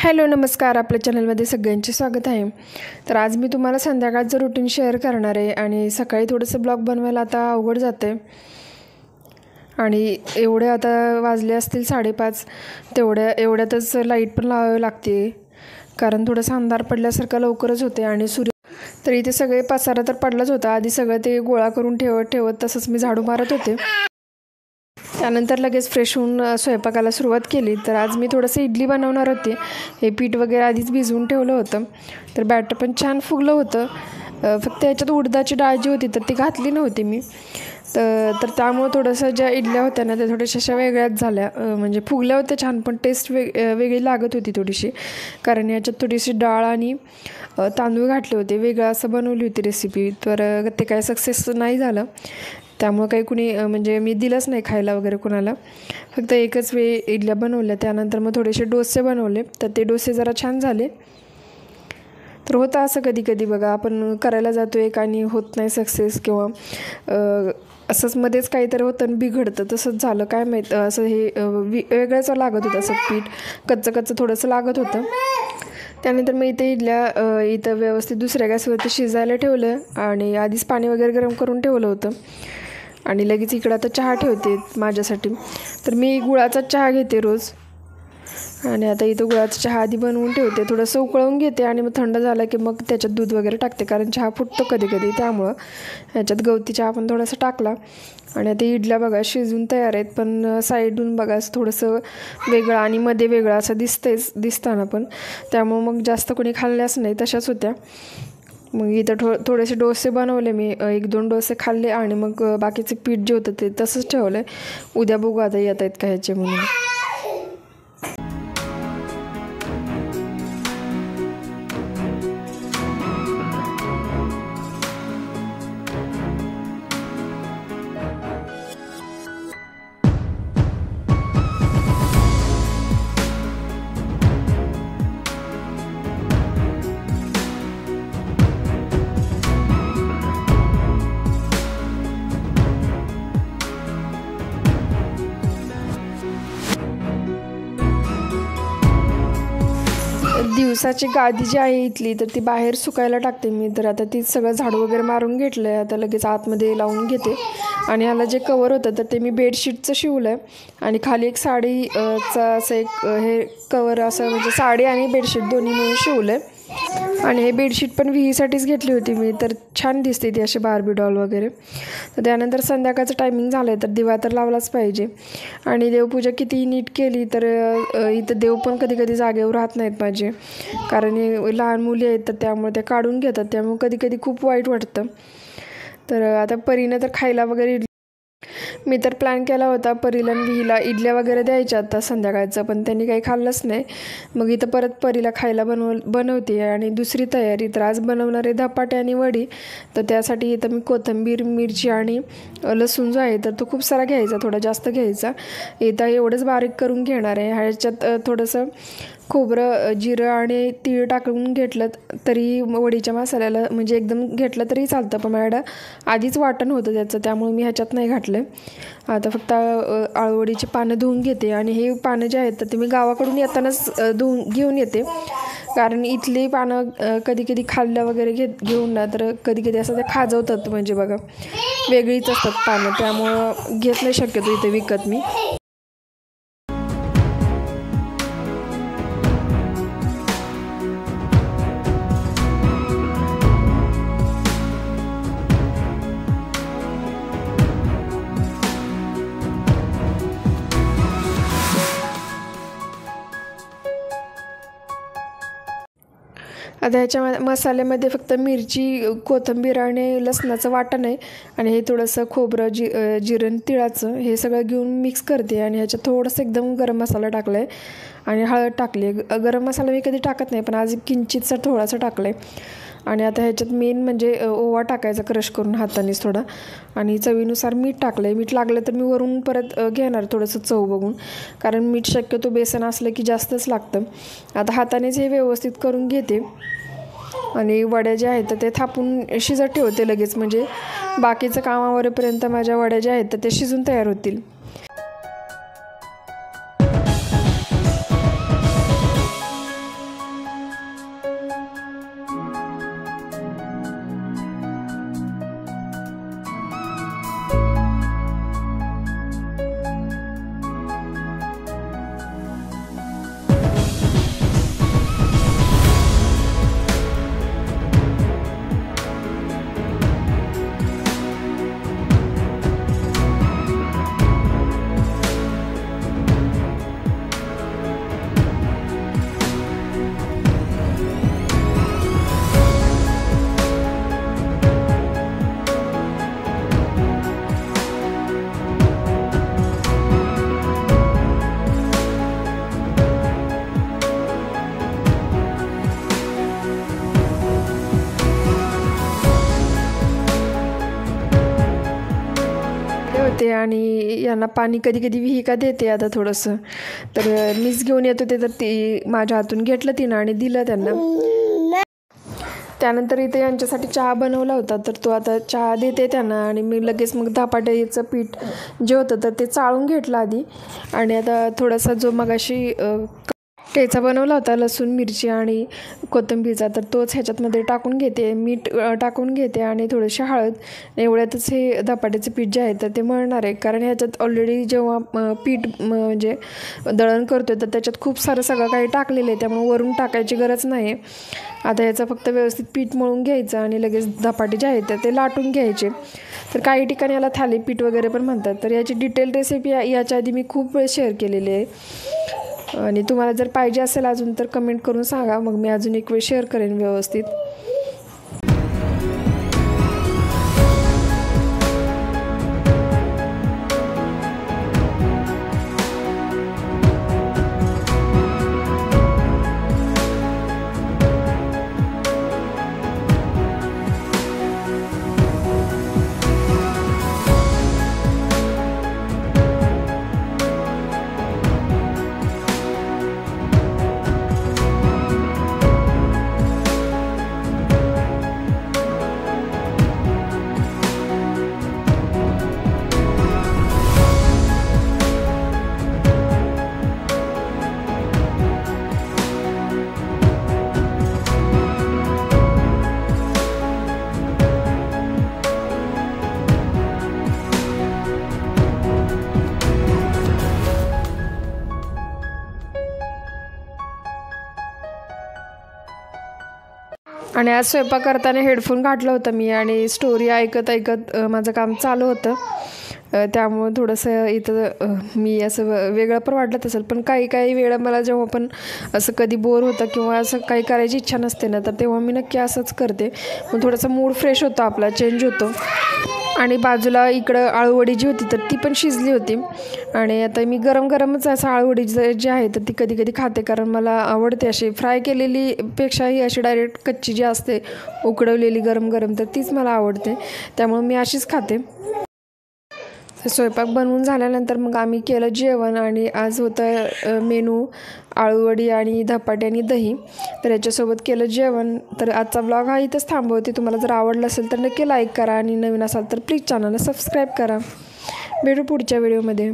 Hello नमस्कार, आपल्या चॅनलमध्ये सगळ्यांचे स्वागत आहे। तर आज मी तुम्हाला संध्याकाळचं रुटीन शेअर करणार आहे आणि सकाळी थोडंसं ब्लॉग बनवायला आता अवघड जाते आणि एवढे आता वाजले असतील 5:30 एवढ्यातच लाईट पण लावावी लागते कारण थोडंसं अंधार पडल्यासारखं लवकरच होते आणि तर इथे सगळे पसारा तर पडलाच होता। आधी सगळं ते गोळा करून ठेवत तसंच मी झाडू मारत होते। त्यानंतर लगेच फ्रेश होऊन स्वयंपाकाला सुरुवात केली। तर आज मी थोडंसं इडली बनवणार होते। हे पीठ वगैरे आधीच भिजवून ठेवलं होतं, तर बॅटर पण छान फुगलं होतं। फक्त याच्यात उडदाची डाळ जी होती तर ती घातली नव्हती मी, तर त्यामुळे थोडंसं ज्या इडल्या होत्या ना त्या थोड्याशा अशा वेगळ्याच झाल्या, म्हणजे फुगल्या होत्या छान पण टेस्ट वेगळी लागत होती थोडीशी, कारण याच्यात थोडीशी डाळ आणि तांदूळ घातले होते। वेगळं असं बनवली होती रेसिपी, तर ते काय सक्सेस नाही झालं। त्यामुळे काही कुणी म्हणजे मी दिलंच नाही खायला वगैरे कोणाला, फक्त एकच वेळ इडल्या बनवल्या। त्यानंतर मग थोडेसे डोसे बनवले, तर ते डोसे जरा छान झाले। तर होतं असं कधी कधी बघा, आपण करायला जातो एक आणि होत नाही सक्सेस, किंवा असंच मध्येच काहीतरी होतं आणि बिघडतं। तसंच झालं काय माहीत, असं हे वेगळंच लागत होतं, असं पीठ कच्चं थोडंसं लागत होतं। त्यानंतर मी इथं व्यवस्थित दुसऱ्या गॅसवरती शिजायला ठेवलं आणि आधीच पाणी वगैरे गरम करून ठेवलं होतं आणि लगेच इकडं आता चहा ठेवते माझ्यासाठी। तर मी गुळाचा चहा घेते रोज, आणि आता इथं गुळाचा चहा आधी बनवून ठेवते, थोडंसं उकळवून घेते आणि मग थंड झाला की मग त्याच्यात दूध वगैरे टाकते, कारण चहा फुटतो कधी कधी, त्यामुळं ह्याच्यात गवती चहा पण थोडासा टाकला। आणि आता इडल्या बघा शिजून तयार आहेत, पण साईडून बघा थोडंसं वेगळं आणि मध्ये वेगळं असं दिसताना पण, त्यामुळं मग जास्त कोणी खाल्ल्याच नाही, तशाच होत्या। मग इथं थोडेसे डोसे बनवले मी, 1-2 डोसे खाल्ले आणि मग बाकीचे पीठ जे होतं ते तसंच ठेवलं आहे। उद्या बघू आता येत आहेत का ह्याचे म्हणून। दिवसाची गादी जी आहे इथली, तर ती बाहेर सुकायला टाकते मी। तर आता ती सगळं झाडू वगैरे मारून घेतलं आहे, आता लगेच आतमध्ये लावून घेते। आणि ह्याला जे कवर होतं तर ते मी बेडशीटचं शिवलं आहे, आणि खाली एक साडीचा असं एक हे कवर, असं म्हणजे साडी आणि बेडशीट दोन्ही मिळून शिवलं आहे। आणि हे बेडशीट पण विहीसाठीच घेतली होती मी, तर छान दिसते ती अशी बार्बी डॉल वगैरे। तर त्यानंतर संध्याकाळचं टायमिंग झालं आहे, तर दिवा तर लावलाच पाहिजे। आणि देवपूजा किती नीट केली तर इथं देव पण कधी कधी जागेवर राहत नाहीत माझे, कारण लहान मुली आहेत तर त्यामुळे ते काढून घेतात, त्यामुळे कधी कधी खूप वाईट वाटतं। तर आता परीनं तर खायला वगैरे मी तर प्लॅन केला होता परीला आणि विहीला इडल्या वगैरे द्यायच्या आता संध्याकाळचं, पण त्यांनी काही खाल्लंच नाही। मग इथं परत परीला खायला बनवते आणि दुसरी तयारी, तर आज बनवणार आहे धपाटे आणि वडी। तर त्यासाठी इथं मी कोथिंबीर, मिरची आणि लसूण जो आहे तर तो खूप सारा घ्यायचा, थोडा जास्त घ्यायचा। इथं एवढंच बारीक करून घेणार आहे। ह्याच्यात थोडंसं खोबरं, जिरं आणि तीळ टाकून घेतलं तरी वडीच्या मसाल्याला, म्हणजे एकदम घेतलं तरी चालतं, पण माझ्याकडं आधीच वाटण होतं त्याचं, त्यामुळे मी ह्याच्यात नाही घातलं। आता फक्त आळूवडीची पानं धुवून घेते, आणि हे पानं जे आहेत तर ते मी गावाकडून येतानाच घेऊन येते, कारण इथली पानं कधी कधी खाल्ल्या वगैरे घेऊन ना, तर कधी कधी असं ते खाजवतात, म्हणजे बघा वेगळीच असतात पानं, त्यामुळं घेत नाही शक्यतो इथे विकत मी। आता ह्याच्या मसाल्यामध्ये फक्त मिरची, कोथिंबीर आणि लसणाचं वाटण आहे, आणि हे थोडंसं खोबरं, जिरं, तिळाचं हे सगळं घेऊन मिक्स करते। आणि ह्याच्यात थोडंसं एकदम गरम मसाला टाकला आहे आणि हळद टाकली आहे। गरम मसाला मी कधी टाकत नाही, पण आज किंचितसा थोडासा टाकला आहे। आणि आता ह्याच्यात मेन म्हणजे ओवा टाकायचा क्रश करून हातानेच थोडा, आणि चवीनुसार मीठ टाकलं आहे। मीठ लागलं तर मी वरून परत घेणार थोडंसं चव बघून, कारण मीठ शक्यतो बेसन असलं की जास्तच लागतं। आता हातानेच हे व्यवस्थित करून घेते, आणि वड्या ज्या आहेत ते थापून शिजत ठेवते लगेच, म्हणजे बाकीचं कामावरेपर्यंत माझ्या वड्या ज्या आहेत ते शिजून तयार होतील। आणि यांना पाणी कधी कधी विहिका देते आता थोडंसं. तर मीच घेऊन येत होते, तर ती माझ्या हातून घेतलं तिनं आणि दिलं त्यांना. त्यानंतर इथे यांच्यासाठी चहा बनवला होता, तर तो आता चहा देते त्यांना. आणि मी लगेच मग धपाट्याचं पीठ जे होतं तर ते चाळून घेतलं आधी. आणि आता थोडासा जो मगाशी ठेचा बनवला होता लसूण मिरची आणि कोथिंबीरचा, तर तोच ह्याच्यातमध्ये टाकून घेते. मीठ टाकून घेते आणि थोडीशी हळद. एवढ्यातच हे धपाट्याचं पीठ जे आहे तर ते मळणार आहे. कारण ह्याच्यात ऑलरेडी जेव्हा पीठ म्हणजे दळण करतो तर त्याच्यात खूप सारं सगळं काही टाकलेलं आहे, त्यामुळे वरून टाकायची गरज नाही. आता याचं फक्त व्यवस्थित पीठ मळून घ्यायचं आणि लगेच धपाटे जे आहेत तर ते लाटून घ्यायचे. तर काही ठिकाणी याला थालीपीठ वगैरे पण म्हणतात. तर याची डिटेल रेसिपी याच्या आधी मी खूप वेळ शेअर केलेली आहे. आणि तुम्हाला जर पाहिजे असेल अजून तर कमेंट करून सांगा, मग मी अजून एक वेळ शेअर करेन व्यवस्थित. आणि आज स्वयंपाक करताना हेडफोन घातला होता मी आणि स्टोरी ऐकत ऐकत माझं काम चालू होतं. त्यामुळं थोडंसं इथं मी असं वेगळं पण वाटलं तसं. पण काही वेळा मला जेव्हा पण असं कधी बोर होतं किंवा असं काही करायची इच्छा नसते ना, तर तेव्हा मी नक्की असंच करते. मग थोडासा मूड फ्रेश होतो आपला, चेंज होतो. आणि बाजूला इकडं आळूवडी जी होती तर ती पण शिजली होती. आणि आता मी गरमच असं आळूवडी जी आहे तर ती कधी कधी खाते, कारण मला आवडते अशी फ्राय केलेली पेक्षाही अशी डायरेक्ट कच्ची जी असते उकडवलेली गरम तर तीच मला आवडते. त्यामुळे मी अशीच खाते. स्वयंपाक बनवून झाल्यानंतर मग आम्ही केलं जेवण. आणि आज होतं मेनू आळूवडी आणि धपाटे आणि दही. तर याच्यासोबत केलं जेवण. तर आजचा ब्लॉग हा इथंच थांबवते. तुम्हाला जर आवडला असेल तर नक्की लाईक करा आणि नवीन असाल तर प्लीज चॅनलला सबस्क्राईब करा. भेटू पुढच्या व्हिडिओमध्ये.